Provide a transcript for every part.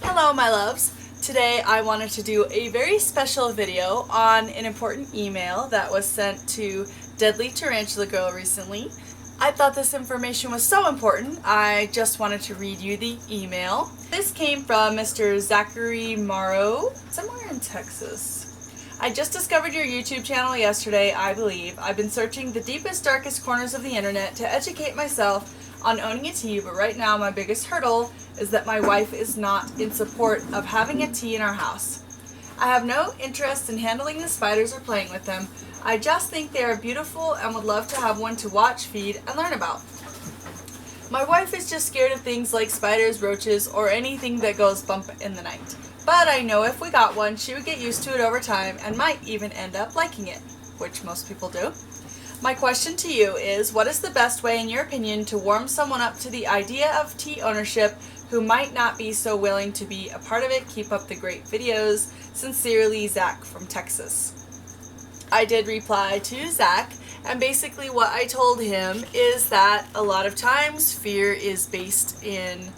Hello my loves! Today I wanted to do a very special video on an important email that was sent to Deadly Tarantula Girl recently. I thought this information was so important, I just wanted to read you the email. This came from Mr. Zachary Morrow, somewhere in Texas. I just discovered your YouTube channel yesterday, I believe. I've been searching the deepest, darkest corners of the internet to educate myself on owning a tea, but right now my biggest hurdle is that my wife is not in support of having a tea in our house. I have no interest in handling the spiders or playing with them. I just think they are beautiful and would love to have one to watch, feed, and learn about. My wife is just scared of things like spiders, roaches, or anything that goes bump in the night. But I know if we got one, she would get used to it over time and might even end up liking it, which most people do. My question to you is, what is the best way, in your opinion, to warm someone up to the idea of tea ownership who might not be so willing to be a part of it? Keep up the great videos. Sincerely, Zach from Texas. I did reply to Zach, and basically what I told him is that a lot of times fear is based in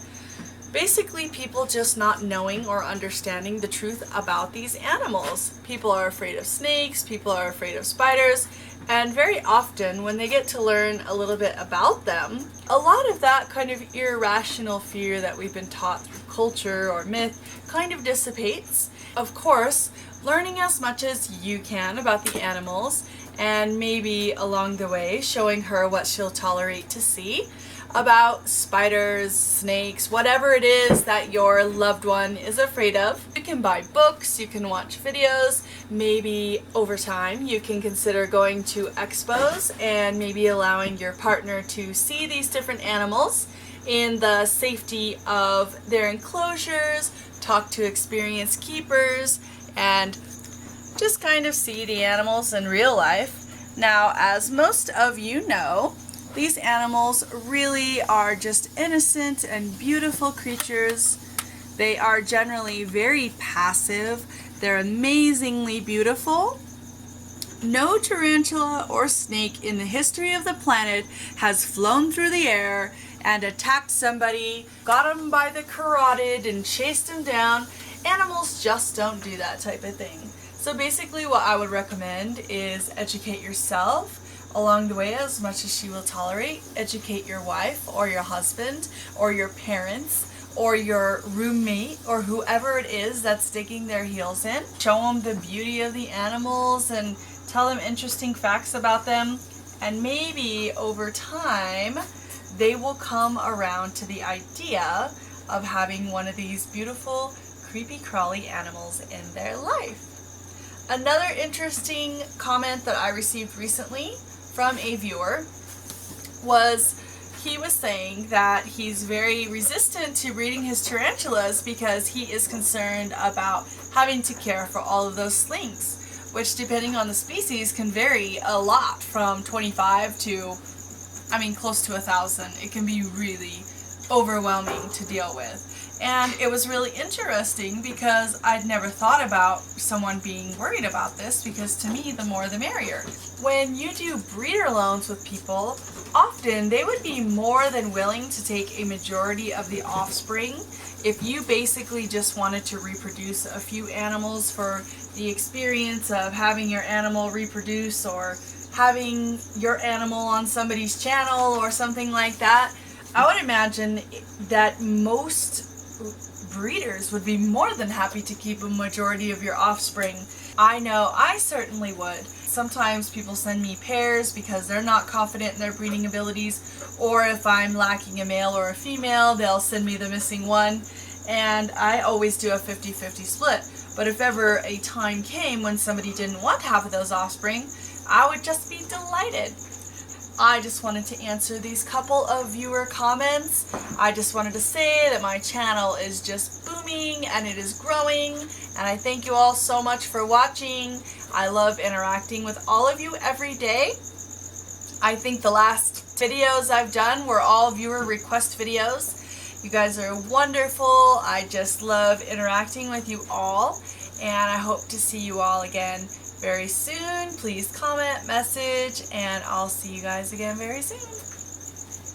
basically people just not knowing or understanding the truth about these animals. People are afraid of snakes, people are afraid of spiders, and very often when they get to learn a little bit about them, a lot of that kind of irrational fear that we've been taught through culture or myth kind of dissipates. Of course, learning as much as you can about the animals, and maybe along the way showing her what she'll tolerate to see about spiders, snakes, whatever it is that your loved one is afraid of. You can buy books, you can watch videos, maybe over time you can consider going to expos and maybe allowing your partner to see these different animals in the safety of their enclosures, talk to experienced keepers, and just kind of see the animals in real life. Now, as most of you know, these animals really are just innocent and beautiful creatures. They are generally very passive. They're amazingly beautiful. No tarantula or snake in the history of the planet has flown through the air and attacked somebody, got them by the carotid and chased them down. Animals just don't do that type of thing. So basically what I would recommend is educate yourself along the way as much as she will tolerate. Educate your wife or your husband or your parents or your roommate or whoever it is that's digging their heels in. Show them the beauty of the animals and tell them interesting facts about them, and maybe over time they will come around to the idea of having one of these beautiful creepy crawly animals in their life. Another interesting comment that I received recently from a viewer was he was saying that he's very resistant to breeding his tarantulas because he is concerned about having to care for all of those slings, which depending on the species can vary a lot, from 25 to, close to 1,000. It can be really overwhelming to deal with. And it was really interesting because I'd never thought about someone being worried about this, because to me, the more the merrier. When you do breeder loans with people, often they would be more than willing to take a majority of the offspring if you basically just wanted to reproduce a few animals for the experience of having your animal reproduce or having your animal on somebody's channel or something like that. I would imagine that most breeders would be more than happy to keep a majority of your offspring. I know I certainly would. Sometimes people send me pairs because they're not confident in their breeding abilities, or if I'm lacking a male or a female, they'll send me the missing one, and I always do a 50-50 split. But if ever a time came when somebody didn't want half of those offspring, I would just be delighted. I just wanted to answer these couple of viewer comments. I just wanted to say that my channel is just booming and it is growing, and I thank you all so much for watching. I love interacting with all of you every day. I think the last videos I've done were all viewer request videos. You guys are wonderful. I just love interacting with you all, and I hope to see you all again very soon. Please comment, message, and I'll see you guys again very soon.